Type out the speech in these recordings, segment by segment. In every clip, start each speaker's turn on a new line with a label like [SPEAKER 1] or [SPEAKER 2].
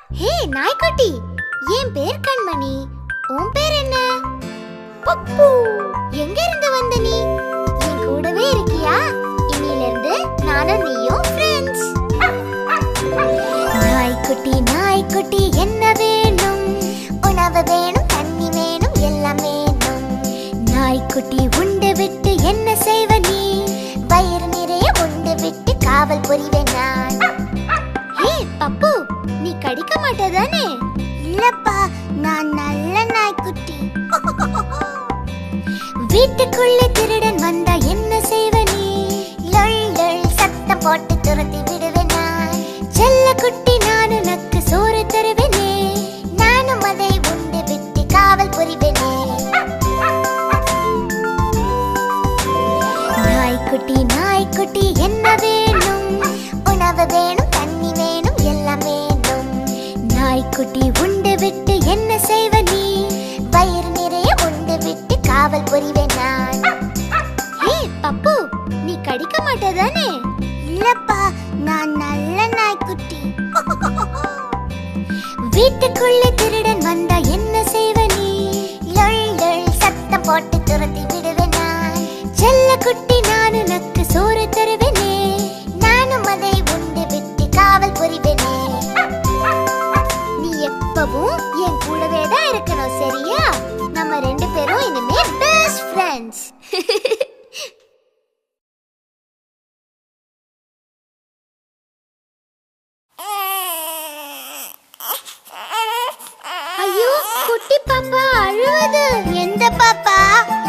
[SPEAKER 1] ஹே நாய்க்குட்டி, என் பேர் கண்மணி. உன் பேர் என்ன? பப்பு. எங்க இருந்து வந்த நீ? என் கூடவே இருக்கியா? இன்னில இருந்து நானும் நீயும் ஃப்ரெண்ட்ஸ். நாய்க்குட்டி நாய்க்குட்டி என்ன வேணும்? உணவு வேணும், தண்ணி வேணும், எல்லாம் வேணும். நாய்க்குட்டி உண்டு விட்டு என்ன செய்வ நீ? வயிறு நிறைய உண்டு விட்டு காவல் புரிவேன் நான். ஹே பப்பு, நீ கடிக்க மாட்டதானே? இல்லப்பா, நான் நல்ல நாய்க்குட்டி. வீட்டுக்குள்ளே திருடன் வந்தா என்ன செய்வ நீ? லொள் லொள் சத்தம் போட்டு துரத்தி விடுவேன் நான். செல்ல குட்டி நானும் நக்கு சோறு தருவேனே. நானும் அதை உண்டு விட்டு காவல் புரிவேனே. நாய்க்குட்டி நாய்க்குட்டி என்ன வேணும்? உணவு வேணும், தண்ணி வேணும், எல்லாம் வேணும். நாய்க்குட்டி உண்டு விட்டு என்ன செய்வ நீ? வயிறு நிறைய உண்டு விட்டு காவல் புரிவேன் நான். ஹே பப்பு, நீ கடிக்க மாட்டதானே? இல்லப்பா, நான் நல்ல நாய்க்குட்டி. வீட்டுக்குள்ளே திருடன் வந்தா என்ன செய்வ நீ? லொள் லொள் சத்தம் போட்டு துரத்தி விடுவேன் நான். செல்ல குட்டி நானும் நக்கு சோறு தருவேனே. நானும் அதை உண்டு விட்டு காவல் புரிவேனே. நீ எப்பவும் என் கூடவே தான் இருக்கணும், சரியா? நம்ம ரெண்டு பேரும் இனிமே பெஸ்ட் ஃப்ரெண்ட்ஸ். ஐயோ, குட்டி பாப்பா அழுவது. எந்த பாப்பா?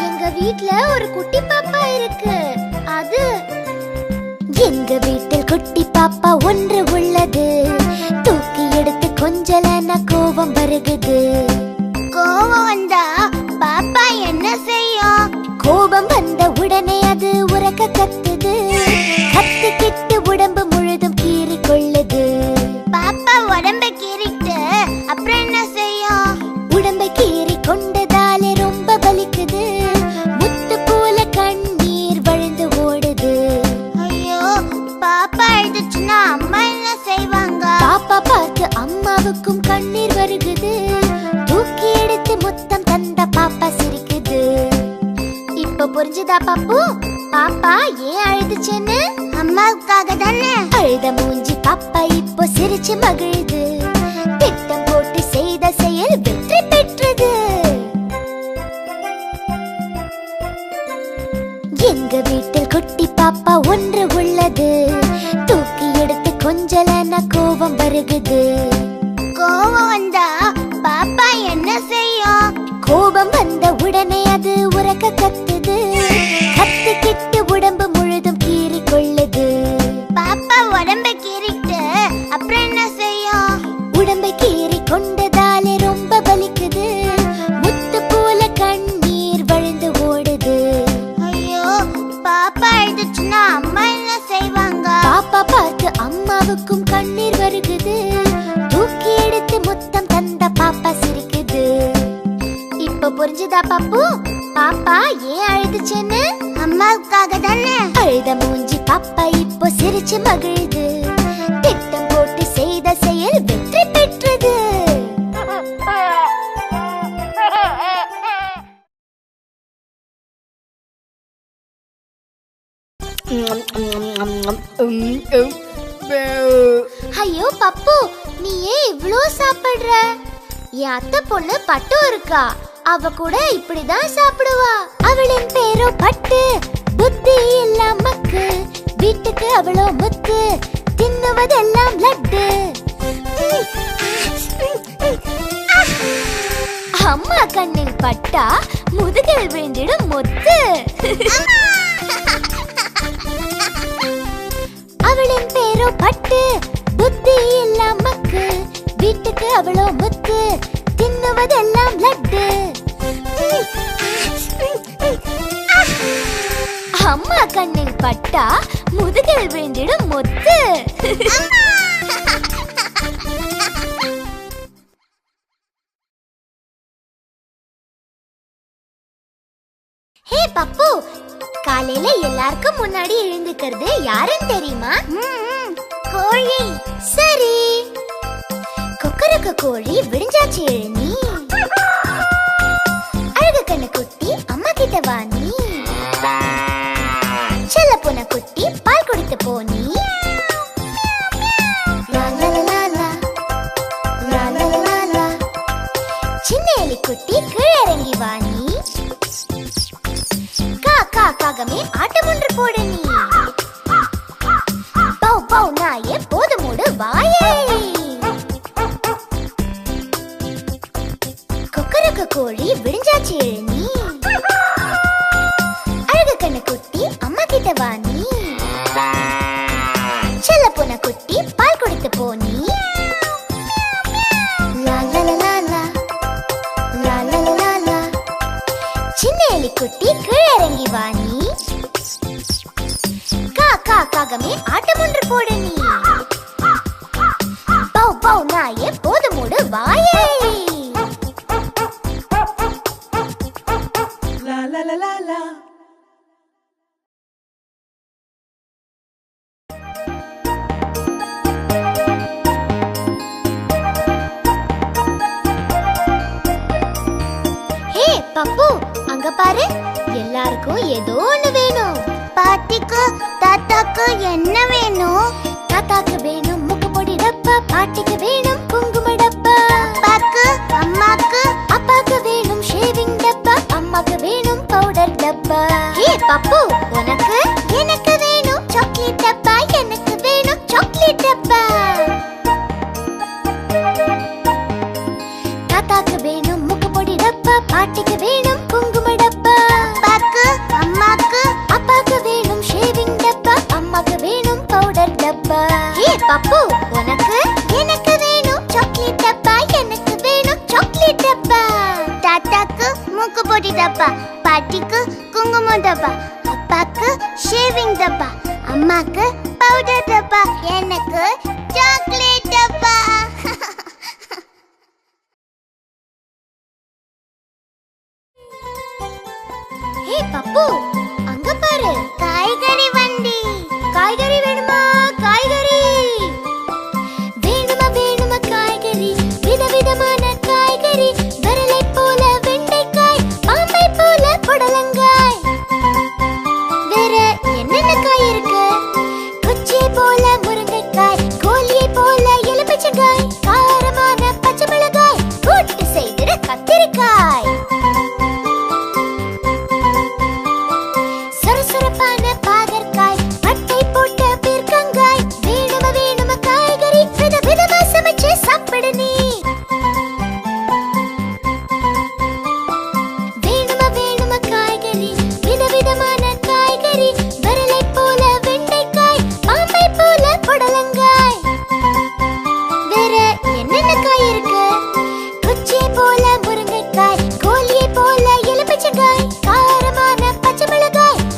[SPEAKER 1] எங்க வீட்ல ஒரு குட்டி பாப்பா இருக்கு. அது எங்க வீட்டில் குட்டி பாப்பா ஒன்று உள்ளது. தூக்கி எடுத்து கொஞ்சலன கோபம் வருகுது. கோபம் வந்தா பாப்பா என்ன செய்யும்? கோபம் வந்த உடனே அது உரக்க கத்துது. கத்திக்கிட்டு உடம்பு முழுதும் கீறி கொள்ளுது. பாப்பா உடம்பை கீறிட்டு அப்புறம் என்ன செய்யும்? உடம்பை கீறி கொண்டதாலே ரொம்ப வலிக்குது. முத்து போல கண்ணீர் வழிந்து ஓடுது. ஐயோ, பாப்பா அழுதுச்சுன்னா அம்மா என்ன செய்வாங்க? பாப்பா பார்த்து அம்மாவுக்கும் கண்ணீர் வருகுது. தூக்கி எடுத்து முத்தம் தந்த பாப்பா சிரிக்குது. இப்ப புரிஞ்சுதா பாப்பு? பாப்பா ஏன் அழுதுச்சுன்னு? அம்மாவுக்காக தானே. அழுத மூஞ்சி பாப்பா இப்போ சிரிச்சு மகிழுது. திட்டம் போட்டு செய்த செயல் வெற்றி பெற்றது. எங்க வீட்டில் குட்டி பாப்பா ஒன்று உள்ளது. தூக்கி எடுத்து கொஞ்சலன கோபம் வருகுது. கோபம் வந்தா பாப்பா என்ன செய்யும்? கோபம் வந்த உடனே அது உரக்க கத்துது. கத்திக்கிட்டு உடம்பு முழுதும் கீறி கொள்ளுது. பாப்பா உடம்பை கீறிட்டு அப்புறம் என்ன செய்யும்? உடம்பை கீறி கொண்டதாலே ரொம்ப வலிக்குது. முத்து போல கண்ணீர் வழிந்து ஓடுது. ஐயோ, பாப்பா அழுதுச்சுன்னா அம்மா என்ன செய்வாங்க? பாப்பா பார்த்து அம்மாவுக்கும் கண்ணீர் வருகுது. தூக்கி எடுத்து முத்தம் தந்த பாப்பா சிரிக்குது. இப்ப புரிஞ்சுதா பாப்பு? பாப்பா ஏன் அழுதுச்சுன்னு? அம்மாவுக்காக தானே. அழுத மூஞ்சி பாப்பா இப்போ சிரிச்சு மகிழுது. திட்டம் போட்டு செய்த செயல் வெற்றி பெற்றது. ஐயோ பப்பு, நீ ஏன் இவ்ளோ சாப்பிடுற? என் அத்தை பொண்ணு பட்டு இருக்கா. அவ கூட இப்படிதான் சாப்பிடுவா. அவளின் பேரோ பட்டு. புத்தி எல்லாம் மக்கு. வீட்டுக்கு அவளோ முத்து. தின்னுவதெல்லாம் லட்டு. அம்மா கண்ணில் பட்டா முதுகில் விழுந்திடும் முத்து. அவளின் பேரோ பட்டு. புத்தி எல்லாம் மக்கு. வீட்டுக்கு அவளோ முத்து. தின்னுவதெல்லாம் லட்டு. அம்மா கண்ணில் பட்டா முதுகில் விழுந்திடும் முத்து. ஹே பப்பு, காலையில எல்லாருக்கும் முன்னாடி எழுந்துக்கிறது யாருன்னு தெரியுமா? கோழி. சரி, கொக்கரக்க கோழி விடிஞ்சாச்சு எழுநீ அழகு கண்ணு குட்டி அம்மா கிட்ட வா நீ செல்ல போன குட்டி பால் கொடுத்து போனி சின்ன எலி குட்டி கீழே இறங்கி வா நீ காக்கா காகமே ஆட்டம் ஒன்று போடு நீ பௌ பௌ நாயே போது மூடு வாயே கொக்கரக்க கோழி விடிஞ்சாச்சு எழுநீ அழகு கண்ணு குட்டி அம்மா கிட்ட வா நீ செல்ல போன குட்டி பால் கொடுத்து போனி சின்ன எலி குட்டி கீழே இறங்கி வா நீ காக்கா காகமே ஆட்டம் ஒன்று போடு நீ பௌ பௌ நாயே போது மூடு வாயே லா லா லா லா லா ஹே பப்பு அங்க பாரு எல்லாருக்கும் ஏதோ ஒண்ணு வேணும் பாட்டிக்கு தாத்தாக்கு என்ன வேணும் தாத்தாக்கு வேணும் முக்கு பொடி டப்பா பாட்டிக்கு வேணும் குங்கும டப்பா அப்பாக்கு அம்மாக்கு அப்பாக்கு வேணும் ஷேவிங் டப்பா அம்மாக்கு வேணும் பவுடர் டப்பா ஹே பப்பு உனக்கு எனக்கு வேணும் சாக்லேட் டப்பா எனக்கு வேணும் சாக்லேட் டப்பா தாத்தாக்கு வேணும் முக்கு பொடி டப்பா பாட்டிக்கு வேணும் குங்கும டப்பா அப்பாக்கு அம்மாக்கு அப்பாக்கு வேணும் ஷேவிங் டப்பா அம்மாக்கு வேணும் பவுடர் டப்பா ஹே பப்பு உனக்கு எனக்கு வேணும் சாக்லேட் டப்பா எனக்கு வேணும் சாக்லேட் டப்பா தாத்தாக்கு முக்கு பொடி டப்பா பாட்டிக்கு குங்கும டப்பா அப்பாக்கு ஷேவிங் டப்பா அம்மாக்கு பவுடர் டப்பா எனக்கு சாக்லேட் டப்பா ஹே பப்பு அங்க பாரு காய்கறி வண்டி காய்கறி வேணுமா காய்கறி வேணுமா வேணுமா காய்கறி விதவிதமான காய்கறி விரலை போல வெண்டைக்காய் பாம்பை போல புடலங்காய் வேற என்னென்ன காய் இருக்கு குச்சி போல முருங்கைக்காய் கோலியை போல எலுமிச்சங்காய் காரமான பச்சை மிளகாய்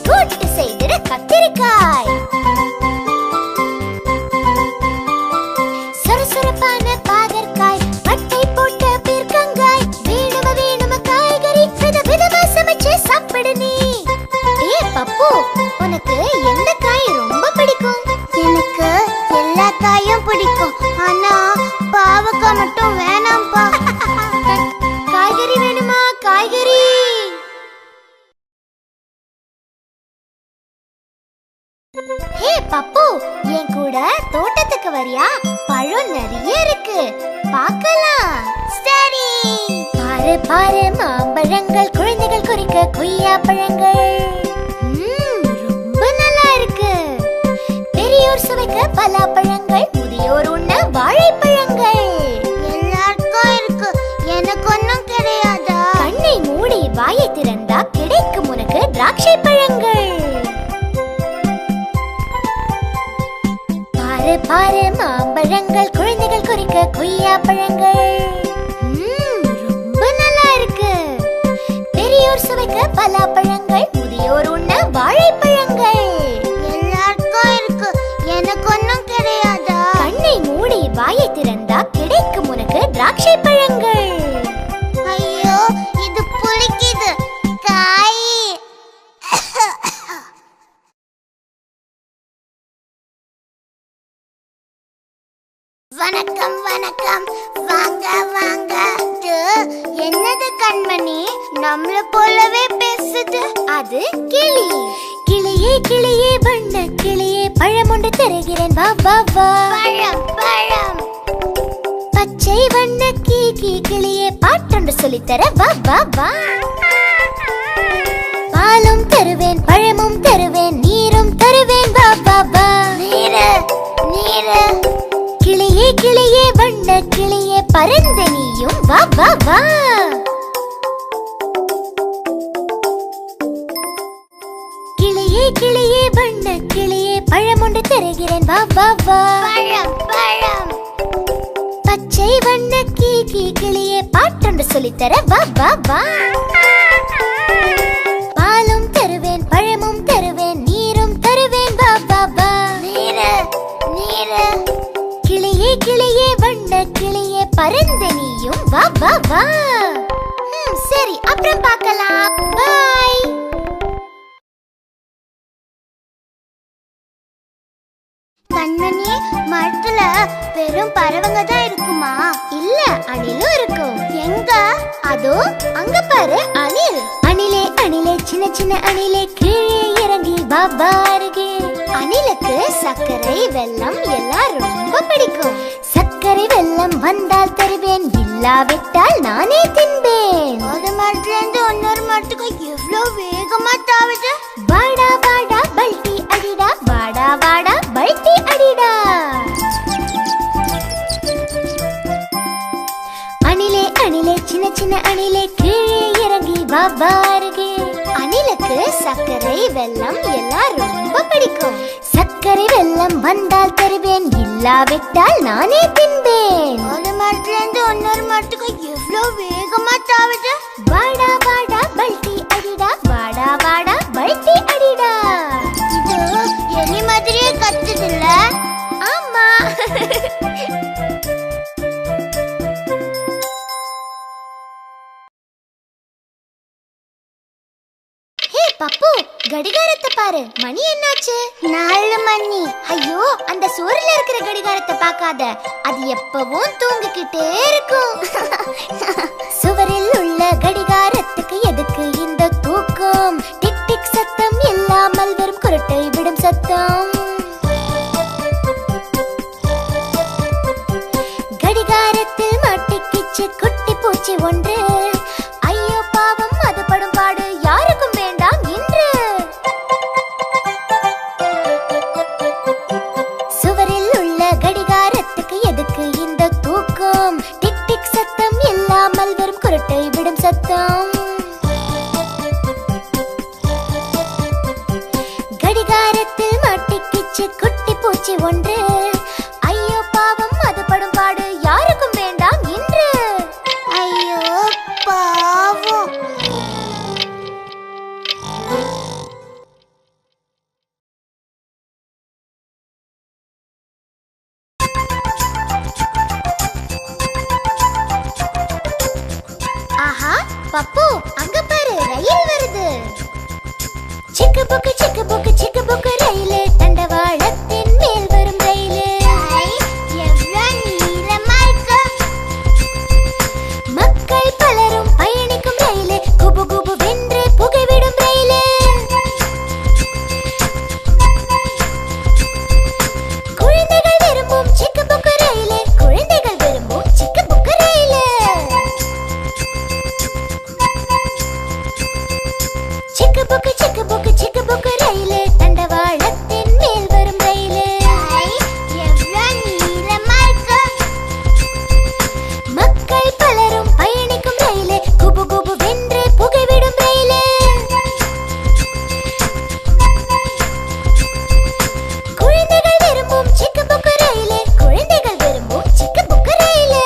[SPEAKER 1] கூட்டு செய்திட கத்திரிக்காய் ஹே பப்பு என் கூட தோட்டத்துக்கு வரியா பழம் நிறைய இருக்கு பார்க்கலாம் சரி பாரு பாரு மாம்பழங்கள் குழந்தைகள் குறிக்க கொய்யா பழங்கள் ரொம்ப நல்லா இருக்கு பெரியோர் சுவைக்க பலாப்பழங்கள் முதியோர் உண்ண வாழைப்பழங்கள் எல்லாருக்கும் இருக்கு எனக்கு ஒன்னும் கிடையாதா கண்ணை மூடி வாயை திறந்தா கிடைக்கும் உனக்கு திராட்சை பழங்கள் பாரு மாம்பழங்கள் குழந்தைகள் குறிக்க கொய்யா பழங்கள் ரொம்ப நல்லா இருக்கு பெரியோர் சுவைக்க பலாப்பழங்கள் முதியோர் உண்ண வாழைப்பழங்கள் எல்லாருக்கும் இருக்கு எனக்கு ஒன்னும் கிடையாதா கண்ணை மூடி வாயை திறந்தா கிடைக்கும் உனக்கு திராட்சை பழங்கள் ஐயோ இது புளிக்குது காய் வணக்கம் வணக்கம், வாங்க வாங்க. என்னது கண்மணி, நம்மள போலவே பேசுது? அது கிளி. கிளியே கிளியே வண்ண கிளியே, பழம் ஒன்று தருகிறேன், வா வா வா. பழம் பழம். பச்சை வண்ண கீ கிளியே, பாட்டொன்று சொல்லித்தர, வா வா வா. பாலும் தருவேன், பழமும் தருவேன், நீரும் தருவேன், வா வா வா. நீரு நீரு. கிளியே கிளியே வண்ண கிளியே, பறந்த நீயும், வா வா வா. கிளியே கிளியே வண்ண கிளியே, பழம் ஒன்று தருகிறேன், வா வா வா. பழம் பழம். பச்சை வண்ண கீ கிளியே, பாட்டொன்று சொல்லித்தர, வா வா வா. பாலும் தருவேன், பழமும் தருவேன், நீரும் தருவேன், வா வா வா. நீரு நீரு. கிளியே கிளியே வண்ண கிளியே, பறந்த நீயும், வா வா வா. சரி, அப்புறம் பார்க்கலாம். பாய். கண்மணி, மரத்துல வெறும் பறவைங்க தான் இருக்குமா? இல்ல, அணிலும் இருக்கும். எங்க? அதோ அங்க பாரு, அணில். அணிலே அணிலே சின்ன சின்ன அணிலே, கீழே இறங்கி பாபா அருகே. அணிலுக்கு சர்க்கரை வெல்லம் எல்லாம் ரொம்ப பிடிக்கும். சர்க்கரை வெல்லம் வந்தால் தருவேன், இல்லாவிட்டால் நானே தின்பேன். ஒரு மரத்துல இருந்து இன்னொரு மரத்துக்கு எவ்வளவு வேகமா தாவுது. வாடா வாடா பல்டி அடிடா, வாடா வாடா பல்டி அடிடா. அணிலே அணிலே சின்ன சின்ன அணிலே, கீழே இறங்கி பாபா அருகே. அணிலுக்கு சர்க்கரை வெல்லம் எல்லாம் ரொம்ப பிடிக்கும். சர்க்கரை வெல்லம் வந்தால் தருவேன், இல்லாவிட்டால் நானே தின்பேன். ஒரு மரத்துல இருந்து இன்னொரு மரத்துக்கு எவ்வளவு வேகமா தாவுது. வாடா வாடா பல்டி அடிடா, வாடா வாடா பல்டி அடிடா. இது எலி மாதிரியே கத்துதுல்ல? ஆமா. பப்பு, கடிகாரத்தை பாரு, மணி என்னாச்சு? 4 மணி. ஐயோ, அந்த சோறுல இருக்கிற கடிகாரத்தை பார்க்காத, அது எப்பவும் தூங்கிக்கிட்டே இருக்கும். சுவரில் உள்ள கடிகாரத்துக்கு எதுக்கு இந்த தூக்கம்? டிக் டிக் சத்தம் இல்லாமல் வெறும் குரட்டை விடும் சத்தம். கடிகாரத்தில் மாட்டிக்கிச்சு குட்டி பூச்சி ஒன்று. ஐயோ பாவம், அது படும் பாடு யாருக்கும் வேண்டாம் இன்று. சுவரில் உள்ள கடிகாரத்துக்கு எதுக்கு இந்த தூக்கம்? டிக் டிக் சத்தம் இல்லாமல் வெறும் குரட்டை விடும் சத்தம். கடிகாரத்தில் மாட்டிக்கிச்சு குட்டி பூச்சி ஒன்று. ஐயோ பாவம், அது படும் பாடு யாருக்கும் வேண்டாம் இன்று. ஐயோ பாவம். ஆஹா, பப்பு, அங்க பாரு, ரயில் வருது. சிக்கு புக்கு சிக்கு புக்கு சிக்கு புக்கு ரயிலு, தண்டவாளத்தின் மேல் வரும் ரயிலு. எவ்வளவு நீளமா இருக்கு. மக்கள் பலரும் பயணிக்கும் ரயிலு, குபு குபு வென்று புகைவிடும் ரயிலு. குழந்தைகள் விரும்பும் சிக்கு புக்கு ரயிலு, குழந்தைகள் விரும்பும் சிக்கு புக்கு ரயிலு. சிக்கு புக்கு சிக்கு புக்கு சிக்கு புக்கு ரயிலு, தண்டவாளத்தின் மேல் வரும் ரயிலு. எவ்வளவு நீளமா இருக்கு. மக்கள் பலரும் பயணிக்கும் ரயிலு, குபு குபு வென்று புகைவிடும் ரயிலு. குழந்தைகள் விரும்பும் சிக்கு புக்கு ரயிலு, குழந்தைகள் விரும்பும் சிக்கு புக்கு ரயிலு.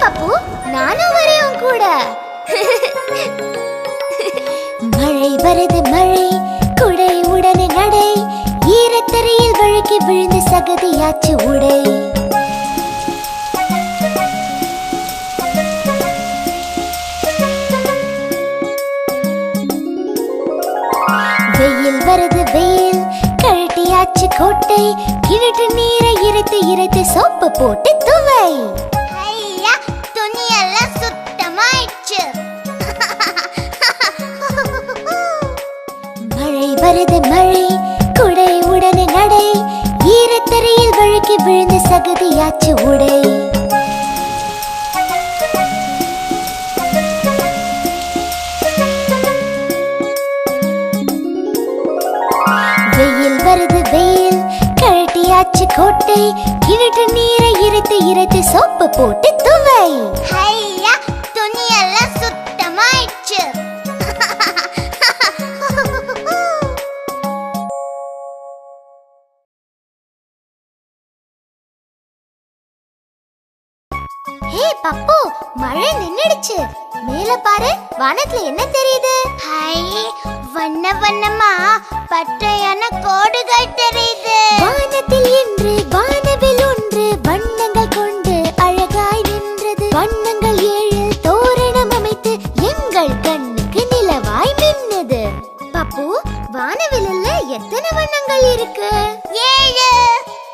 [SPEAKER 1] பாப்பு, நானும் வரேன் கூட. மழை வருது மழை, குடை உடனே நடை, ஈரத்தரையில் வழுக்கி விழுந்து சகதியாச்சு உடை. வெயில் வருது வெயில், கழட்டியாச்சு கோட்டை, கிணற்று நீரை இறைத்து இறைத்து சோப்பு போட்டு துவை. துணி எல்லாம் சுத்தமாயிடுச்சு. மழை வருது மழை, குடை உடனே நடை, ஈரத்தரையில் வழுக்கி விழுந்து சகதியாச்சு உடை. வெயில் வருது வெயில், கழட்டியாச்சு கோட்டை, கிணற்று நீரை இறைத்து இறைத்து சோப்பு போட்டு துவை. துணி எல்லாம் சுத்தமாயிடுச்சு. ஹே பப்பு, மழை நின்னுடுச்சு. மேல பாரு, வானத்துல என்ன தெரியுது? வண்ண வண்ணமா பட்டையான கோடுகள் தெரியுது. வானத்தில் இன்று வானவில் ஒன்று வண்ணங்கள் கொண்டு அழகாய் நின்றது. வண்ணங்கள் 7 தோரணம் அமைத்து எங்கள் கண்ணுக்கு நிலவாய் மின்னது. பப்பு, வானவில்ல எத்தனை வண்ணங்கள் இருக்கு? 7.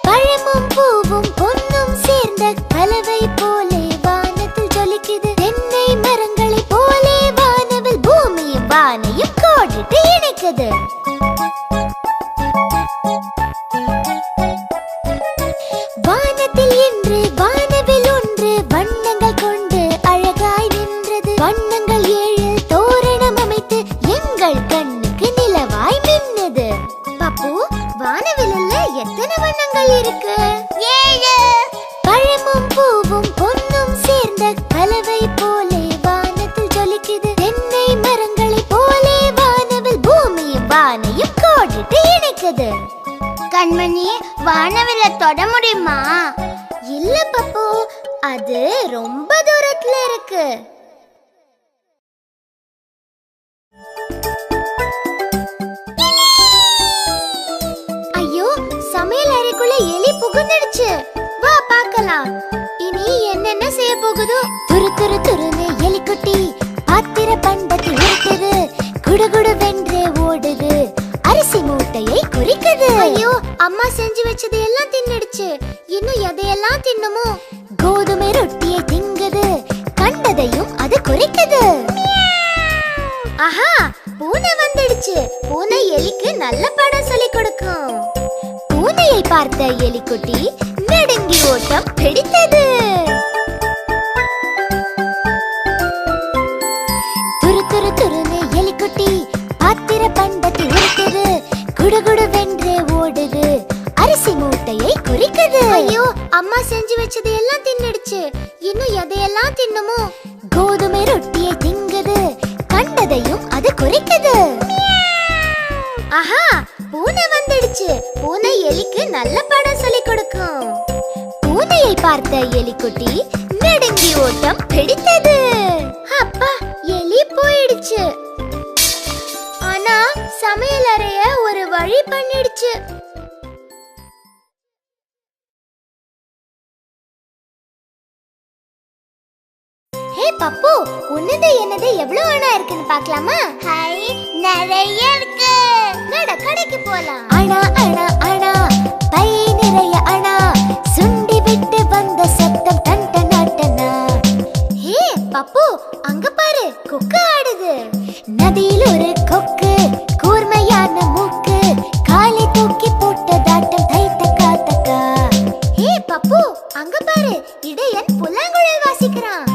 [SPEAKER 1] பழமும் பூவும் பொன்னும் சேர்ந்த கலவை போலே வானத்தில் ஜொலிக்குது. தென்னை மரங்களை போலே வானவில் பூமியும் வானையும் கோடிட்டு இணைக்குது. வானத்தில் இன்று வானவில் ஒன்று வண்ணங்கள் கொண்டு அழகாய் நின்றது. வண்ணங்கள் 7 தோரணம் அமைத்து எங்கள் கண்ணுக்கு நிலவாய் மின்னது. பப்பு, வானவில்ல எத்தனை வண்ணங்கள் இருக்கு? 7. பழமும் பூவும் பொன்னும் சேர்ந்த கலவை போலே வானத்தில் ஜொலிக்குது. தென்னை மரங்களை போலே வானவில் பூமியும் வானையும் கோடிட்டு இணைக்குது. கண்மணி, வானவில்ல தொட முடியுமா? இல்ல பப்பு, அது ரொம்ப தூரத்துல இருக்கு. ஐயோ, சமையல் அறைக்குள்ள எலி புகுந்துடுச்சு. வா பார்க்கலாம். இனி என்னென்ன செய்ய போகுதோ? துரு துரு துருன்னு எலிக்குட்டி பாத்திர பண்டத்தில் இருக்குது. குடுகுடு வென்றே ஓடுது, அரிசி மூட்டையை குறிக்குது. ஐயோ, அம்மா செஞ்சு வச்சது எல்லாம் தின்னுடுச்சு. இன்னும் எதையெல்லாம் தின்னுமோ? கோதுமை ரொட்டியை திங்குது, கண்டதையும் அது குறிக்குது. ஆஹா, பூனை வந்துடுச்சு. பூனை எலிக்கு நல்ல பாடம் சொல்லி கொடுக்கும். பூனையை பார்த்த எலிக்குட்டி நடுங்கி ஓட்டம் பிடித்தது. துரு துரு துருன்னு எலிக்குட்டி பாத்திர பண்டத்தில் இருக்குது. குடுகுடு வென்றே ஓடுது, அரிசி மூட்டையை குறிக்குது. ஐயோ, அம்மா செஞ்சு வச்சது எல்லாம் தின்னுடுச்சு. இன்னும் எதையெல்லாம் தின்னுமோ? கோதுமை ரொட்டியை திங்குது, கண்டதையும் அது குறிக்குது. ஆஹா, பூனை வந்துடுச்சு. பூனை எலிக்கு நல்ல பாடம் சொல்லி கொடுக்கும். பூனையை பார்த்த எலிக்குட்டி நடுங்கி ஓட்டம் பிடித்தது. அப்பா, எலி போயிடுச்சு. ஆனா சமையல் அறைய ஒரு வழி பண்ணிடுச்சு. ஹே பப்பு, உன்னது என்னது எவ்வளவு அணா இருக்குன்னு பார்க்கலாமா? ஹை, நிறைய இருக்கு. நட, கடைக்கு போலாம். அணா அணா அணா, பை நிறைய அணா, சுண்டி விட்டு வந்த சத்தம் டன் டன் டனா. ஹே பப்பு, அங்க பாரு, கொக்கு ஆடுது. நதியில் ஒரு கொக்கு, கூர்மையான மூக்கு, காலை தூக்கி போட்டதாட்டம் தை தக்கா தக்கா. ஹே பப்பு, அங்க பாரு, இடையன் புல்லாங்குழல் வாசிக்கிறான்.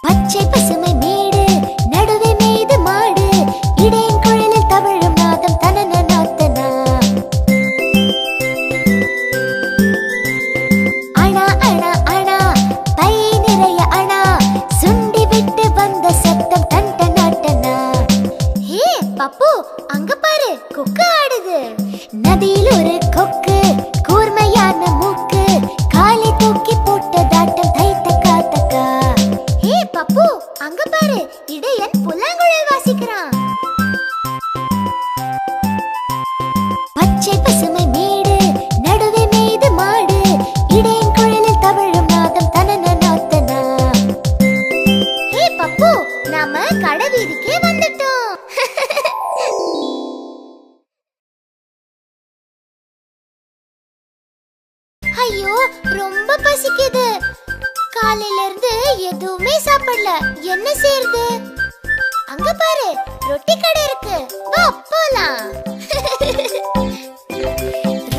[SPEAKER 1] பச்சை பசுமை மேடு, நடுவே மேய்து மாடு, இடையன் குழலில் தவழும் நாதம் தனன நாத்தனா. அணா அணா அணா, பை நிறைய அணா, சுண்டி விட்டு வந்த சத்தம் டன் டன் டனா. ஹே பப்பு, அங்க பாரு, கொக்கு ஆடுது. நதியில் ஒரு கொக்கு, கூர்மையான மூக்கு, காலை ஐயோ ரொம்ப பசிக்குது. காலையில இருந்து எதுவுமே சாப்பிடல. என்ன செய்யறது? அங்க பாரு, ரொட்டி கடை இருக்கு. வா போலாம்.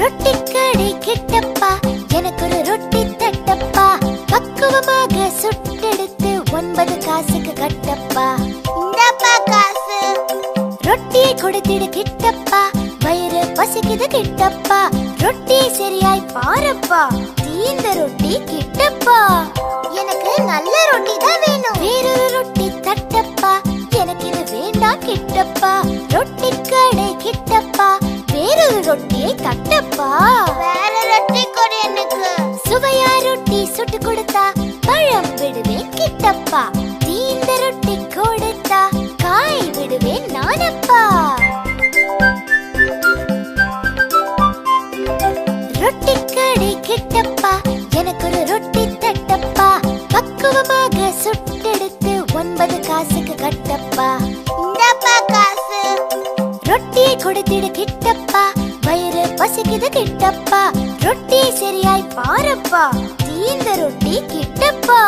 [SPEAKER 1] ரொட்டி கடை கிட்டப்பா, எனக்கு ஒரு ரொட்டி தட்டப்பா. பக்குவமாக சுட்டெடுத்து 9 காசுக்கு கட்டப்பா. இந்தப்பா காசு. ரொட்டியை கொடுத்திடு கிட்டப்பா, வயிறு பசிக்குது கிட்டப்பா. ரொட்டி சரியாய் பாரப்பா, தீந்த ரொட்டி கிட்டப்பா. எனக்கு நல்ல ரொட்டி தான் வேணும். வேறொரு ரொட்டி தட்டப்பா, எனக்கு இது வேண்டாம் கிட்டப்பா. ரொட்டி கடை கிட்டப்பா, வேறொரு ரொட்டியை தட்டப்பா. வேற ரொட்டி கொடு எனக்கு. சுவையா ரொட்டி சுட்டு கொடுத்தா பழம் விடுவேன் கிட்டப்பா. தீந்த ரொட்டி கொடுத்தா காய் விடுவேன் நானப்பா. ரொட்டி கடை கிட்டப்பா, எனக்கு ஒரு ரொட்டி தட்டப்பா. பக்குவமாக சுட்டெடுத்து 9 காசுக்கு கட்டப்பா. இந்தப்பா காசு. ரொட்டியை கொடுத்திடு கிட்டப்பா, வயிறு பசிக்குது கிட்டப்பா. ரொட்டி சரியாய் பாரப்பா, தீந்த ரொட்டி கிட்டப்பா.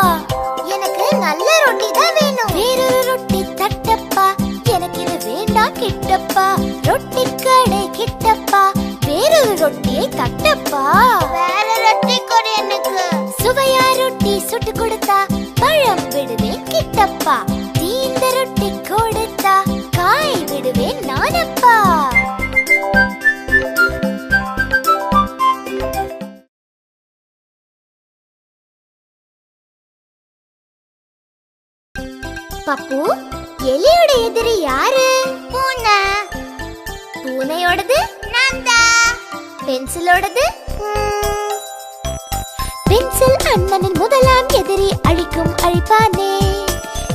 [SPEAKER 1] எனக்கு நல்ல ரொட்டி தான் வேணும். வேறொரு ரொட்டி தட்டப்பா, எனக்கு இது வேண்டாம் கிட்டப்பா. ரொட்டி கடை கிட்டப்பா, வேறொரு ரொட்டியை தட்டப்பா. வேற ரொட்டி கொடு எனக்கு. சுவையா ரொட்டி சுட்டு கொடுத்தா பழம் விடுவேன் கிட்டப்பா. தீந்த ரொட்டி கொடுத்தா காய் விடுவேன் நானப்பா. பப்பு, எலியோட எதிரி யாரு? பூனை. பூனையோடது நான்தா. பென்சிலோடது பென்சில் அண்ணனின் முதலாம் எதிரி, அழிக்கும் அழிப்பானே.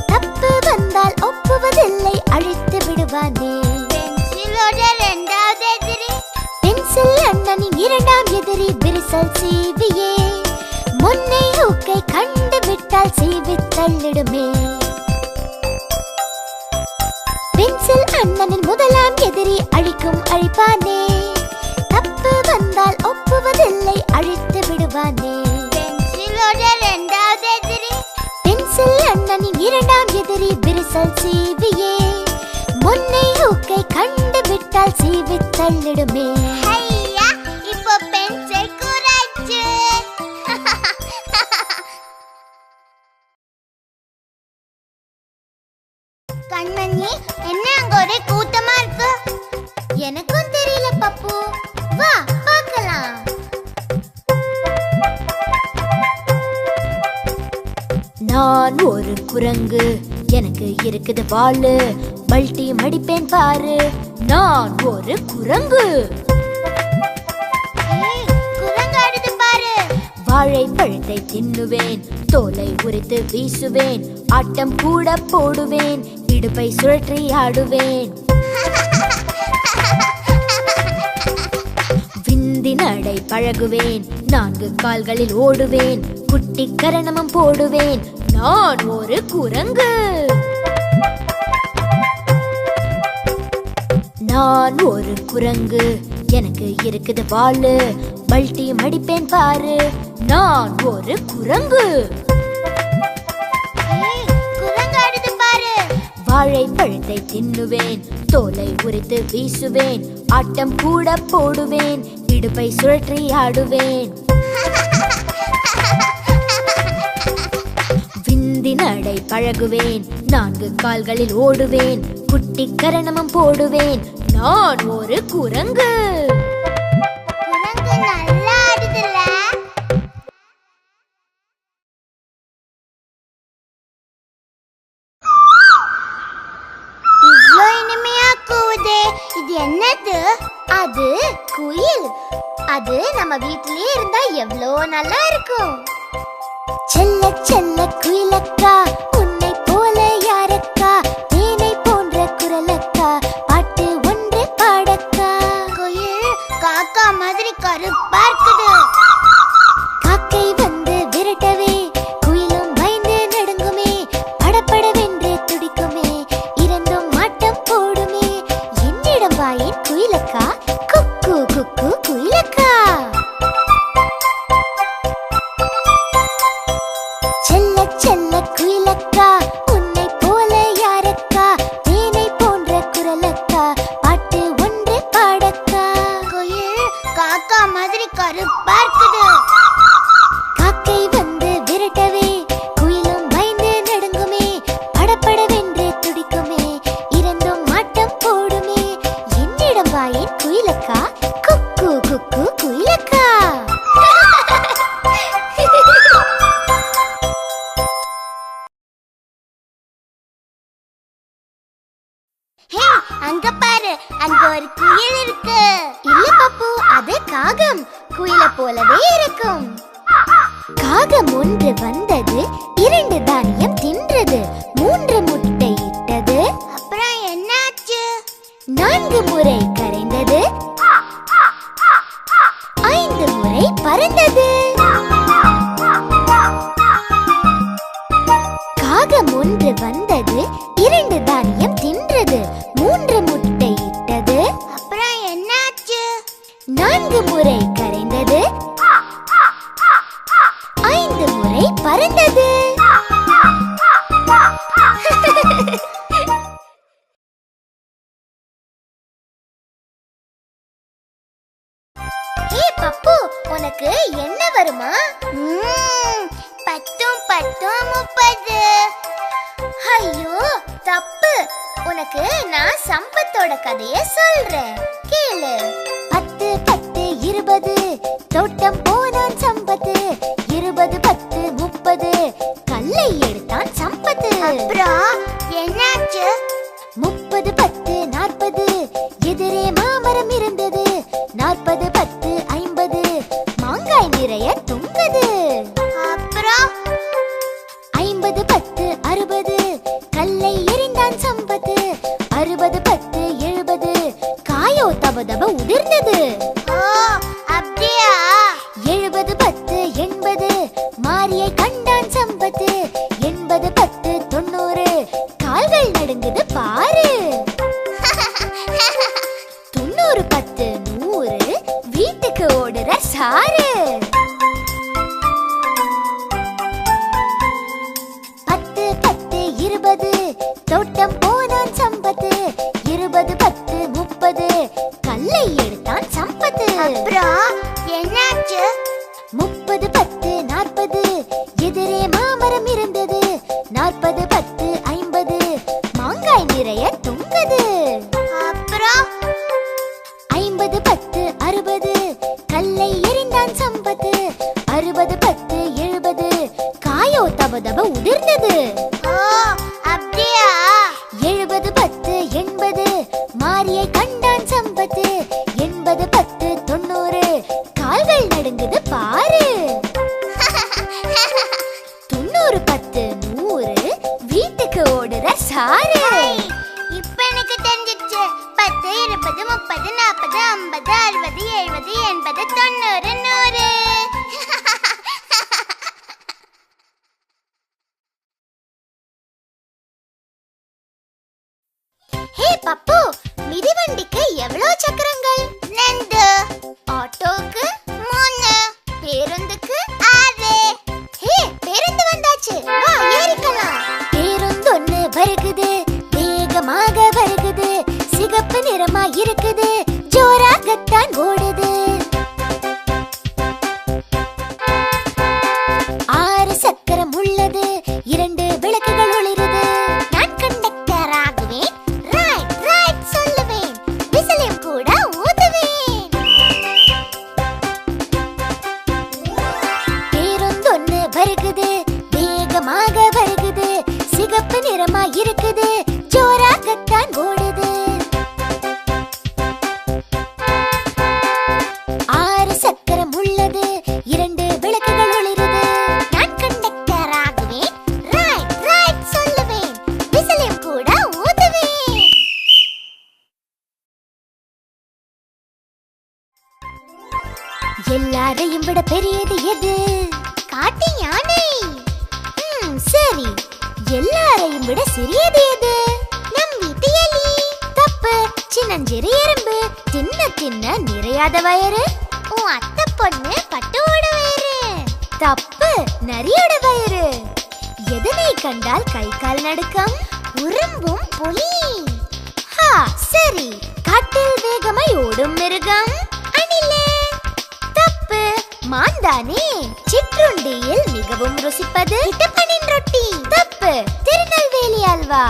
[SPEAKER 1] தப்பு வந்தால் ஒப்புவதில்லை, அழித்து விடுவானே. பென்சிலோட இரண்டாவது எதிரி, பென்சில் அண்ணனின் இரண்டாம் எதிரி, விரிசல் சீவியே. முன்னை ஊக்கை கண்டு விட்டால் சீவி தள்ளிடுமே. பென்சில் அண்ணனின் முதலாம் எதிரி, அழிக்கும் அழிப்பானே. தப்பு வந்தால் ஒப்புவதில்லை, அழித்து விடுவானே. பென்சிலோட இரண்டாவது எதிரி, பென்சில் அண்ணனின் இரண்டாம் எதிரி, விரிசல் சீவியே. முன்னை ஊக்கை கண்டு விட்டால் சீவி தள்ளிடுமே. ஐயா, இப்போ பென்சில் குறைச்சு. கண்மணி, என்ன அங்க ஒரே கூட்டமா இருக்கு? எனக்கும் தெரியல பப்பு. வா பார்க்கலாம். நான் ஒரு குரங்கு, எனக்கு இருக்குது வாளு. பல்டி மடிப்பேன் பாரு, நான் ஒரு குரங்கு. குரங்காடுது பாரு. வாழைப்பழத்தை தின்னுவேன், தோலை உரித்து வீசுவேன். ஆட்டம் கூட போடுவேன், இடுப்பை சுழற்றி ஆடுவேன். விந்தி நடை பழகுவேன், 4 கால்களில் ஓடுவேன். குட்டி கரணமும் போடுவேன், நான் ஒரு குரங்கு. நான் ஒரு குரங்கு, எனக்கு இருக்குது வாளு. பல்டி மடிப்பேன் பாரு, நான் ஒரு குரங்கு. வாழைப்பழத்தை தின்னுவேன், தோலை உரித்து வீசுவேன். ஆட்டம் கூட போடுவேன், இடுப்பை சுழற்றி ஆடுவேன். விந்தி நடை பழகுவேன், 4 கால்களில் ஓடுவேன். குட்டி கரணமும் போடுவேன், நான் ஒரு குரங்கு. குரங்கு நல்லா ஆடுதுல. இவ்ளோ இனிமையா கூவுதே, இது என்னது? அது குயில். அது நம்ம வீட்டிலே இருந்தா எவ்வளோ நல்லா இருக்கும். செல்ல செல்ல குயிலக்கா, உன்னை போல யாரக்கா? தேனை போன்ற குரலக்கா, பாட்டு ஒன்று பாடக்கா. குயில் காக்கா மாதிரி கருப்பா இருக்குது. காக்கை வந்து விரட்டவே குயிலும் பயந்து நடுங்குமே. படபடவென்று துடிக்குமே, இரண்டும் ஆட்டம் போடுமே. என்னிடம் வாயேன் குயிலக்கா, குக்கு குக்கு குயிலக்கா. அங்க பாரு, அங்க ஒரு குயில் இருக்கு. இல்ல பப்பு, அது காகம். குயிலை போலவே இருக்கும். காகம் ஒன்று வந்தது, 2 தானியம் தின்றது, 3 முட்டை இட்டது. அப்புறம் என்னாச்சு? 4 முறை கரைந்தது, 5 முறை பறந்தது. காகம் ஒன்று வந்தது, 2 தானியம் தின்றது, 3 முட்டை இட்டது. அப்புறம் என்னாச்சு? 4 முறை கரைந்தது, 5 முறை பறந்தது. ஹே பப்பு, உனக்கு என்ன வருமா? 10 10 30. ஐயோ தப்பு. உனக்கு நான் சம்பத்தோட கதைய சொல்றேன், கேளு. 10 10 20, தோட்டம் போனான் சம்பத்து. 20 10 30, கல்லை எடுத்தான் சம்பத்து. அப்புறம் என்னாச்சு? 30 10 40, எதிரே மாமரம் இருந்தது. 40 10 50, மாங்காய் நிறைய தொங்குது. அப்புறம் 50 10 60, கல்லை எறிந்தான் சம்பத்து. 60 10 70, காயோ தபதப உதிர்ந்தது. அப்படியா? 70 10 80, மாரியை கண்டான் சம்பத்து. 80 10 90, கால்கள் நடுங்குது பாரு. 90 10 100, வீட்டுக்கு ஓடுற சாரு. 10 10 20, தோட்டம் போனான் சம்பத்து. 20 10 30, கல்லை எடுத்தான் சம்பத்து. அப்புறம் என்னாச்சு? 30 10 40, எதிரே மாமரம் இருந்தது. 40 10 50, மாங்காய் நிறைய தொங்குது. அப்புறம் 50 10 60, கல்லை எறிந்தான் சம்பத்து. 60 10 70, காயோ தபதப உதிர்ந்தது. அப்படியா? 70 10 80, மாரியை கண்டான் சம்பத்து. 80 10 90, கால்கள் நடுங்குது பாரு. 90 10 100, வீட்டுக்கு ஓடுற சாரு. இப்ப எனக்கு தெரிஞ்சிச்சு. 10 20 30 40 50 60 70 80 90 100. ஹே பப்பு, மிதிவண்டிக்கு எவ்வளவு சக்கரங்கள்? 2. ஆட்டோக்கு 3. பேருந்துக்கு 6. ஹே, பேருந்து வந்தாச்சு, வா ஏறிக்கலாம். பேருந்து ஒண்ணு வருகுது, வேகமாக வருகுது. சிகப்பு நிறமா இருக்குது, ஜோராகத்தான் ஓடுது. 6 சக்கரம் உள்ளது, 2 விளக்குகள் ஒளிருது. நான் கண்டக்டர் ஆகுவேன், ரைட் ரைட் சொல்லுவேன், விசிலையும் கூட ஊதுவேன். பேருந்தொன்னு வருகுது, வேகமாக வருகுது. சிகப்பு நிறமா இருக்குது, ஜோராகத்தான் ஓடுது. 6 சக்கரம் உள்ளது, 2 விளக்குகள் ஒளிருது. நான் கண்டக்டர் ஆகுவேன், ரைட் ரைட் சொல்லுவேன், விசிலையும் கூட ஊதுவேன். எல்லாரையும் விட பெரியது எது? காட்டு யானை. சரி, எல்லாரையும் விட சிறியது எது? நம் வீட்டு எலி. தப்பு. சின்னஞ்சிறு எறும்பு, தின்ன தின்ன நிறையாத வயிறு. உன் அத்தை பொண்ணு பட்டுவோட வயிறு. தப்பு. நரியோட வயிறு. எதனை கண்டால் கை கால் நடுக்கம்? உறும்பும் புலி. சரி, காட்டில் வேகமாய் ஓடும் மிருகம்? அணிலே. தப்பு. மான்தானே. சிற்றுண்டியில் மிகவும் ருசிப்பது இட்டப்பனின் ரொட்டி. தப்பு. திருநெல்வேலி அல்வா.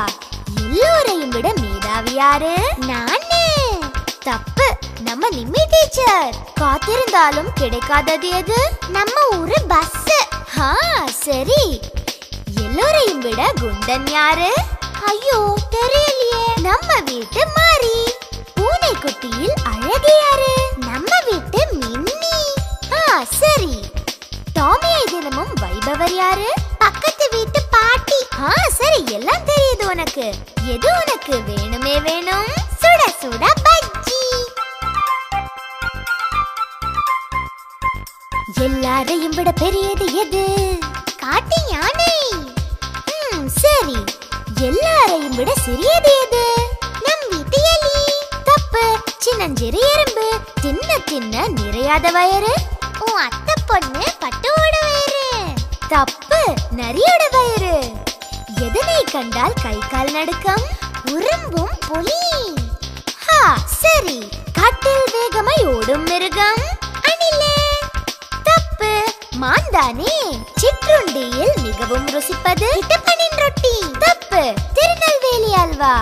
[SPEAKER 1] எல்லோரையும் விட மேதாவி யாரு? நானே. தப்பு. நம்ம நிம்மி டீச்சர். காத்திருந்தாலும் கிடைக்காதது எது? நம்ம ஊரு பஸ். சரி. எல்லோரையும் விட குண்டன் யாரு? ஐயோ தெரியலையே. நம்ம வீட்டு மாறி. பூனைக்குட்டியில் அழகு யாரு? நம்ம வீட்டு மின்னி. சரி. டாமியை தினமும் வைபவர் யாரு? பக்கத்து வீட்டு பாட்டி. சரி, எல்லாம் தெரியுது உனக்கு. எது உனக்கு வேணுமே வேணும்? சுட சுட பஜ்ஜி. எல்லாரையும் விட பெரியது எது? காட்டு யானை. சரி, எல்லாரையும் விட சிறியது எது? நம் வீட்டு எலி. தப்பு. சின்னஞ்சிறு எறும்பு. தின்ன தின்ன நிறையாத வயிறு. உன் அத்தை பொண்ணு பட்டுவோட வயிறு. தப்பு. நரியோட வயிறு. எதனை கண்டால் கை கால் நடுக்கம்? உறும்பும் புலி. சரி, காட்டில் வேகமாய் ஓடும் மிருகம்? அணிலே. தப்பு. மான்தானே. சிற்றுண்டியில் மிகவும் ருசிப்பது இட்டப்பனின் ரொட்டி. தப்பு. திருநெல்வேலி அல்வா.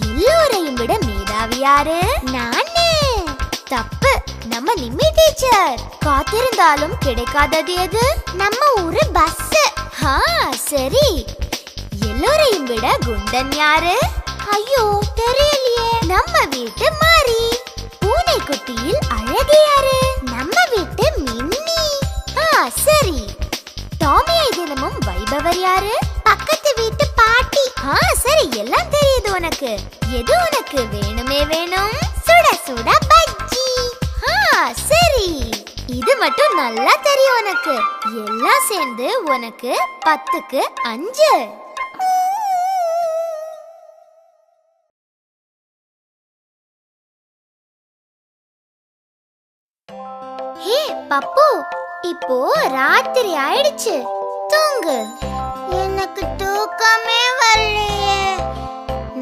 [SPEAKER 1] எல்லோரையும் விட மேதாவி யாரு? நானே. தப்பு. நம்ம நிம்மி டீச்சர். காத்திருந்தாலும் கிடைக்காதது எது? நம்ம ஊரு பஸ். சரி, எல்லோரையும் விட குண்டன் யாரு? ஐயோ தெரியலையே. நம்ம வீட்டு மாறி. பூனைக்குட்டியில் அழகு யாரு? நம்ம வீட்டு மின்னி. சரி, டாமியை தினமும் வைபவர் யாரு? பக்கத்து வீட்டு பாட்டி. சரி, எல்லாம் தெரியுது உனக்கு. எது உனக்கு வேணுமே வேணும்? சுட சுட பஜ்ஜி. சரி, இது மட்டும் நல்லா தெரியும் உனக்கு. எல்லாம் சேர்ந்து உனக்கு 10க்கு 5. ஹே பப்பு, இப்போ ராத்திரி ஆயிடுச்சு. தூங்கு. எனக்கு தூக்கமே வரலையே.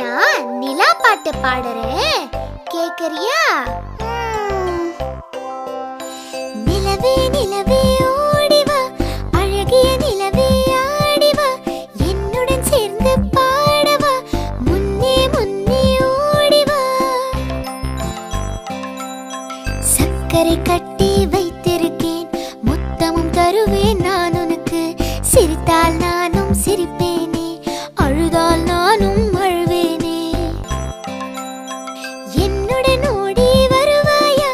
[SPEAKER 1] நான் நிலா பாட்டு பாடுறேன், கேக்குறியா? நிலவே நிலவே ஓடிவா, அழகிய நிலவே ஆடிவா, என்னுடன் சேர்ந்து பாடவா, முன்னே முன்னே ஓடிவா. சக்கரை கட்டி வைத்திருக்கேன், முத்தமும் தருவேன் நான் உனக்கு. சிரித்தால் நானும் சிரிப்பேனே, அழுதால் நானும் அழுவேனே. என்னுடன் ஓடி வருவாயா,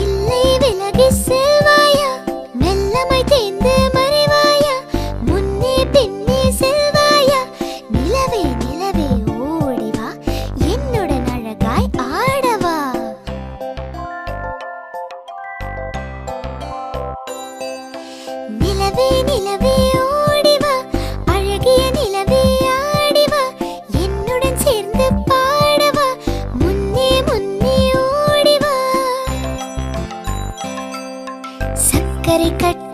[SPEAKER 1] இல்லை விலகி செல்வாயா, மெல்லமாய் தேர்ந்து மறைவாயா, முன்னே பின்னே செல்வாயா. நிலவே நிலவே ஓடிவா, என்னுடன் அழகாய் ஆடவா. நிலவே நிலவே ஓடிவா, அழகிய நிலவே ஆடிவா, என்னுடன் சேர்ந்து பாடவா, முன்னே முன்னே ஓடிவா. சக்கரை கட்டி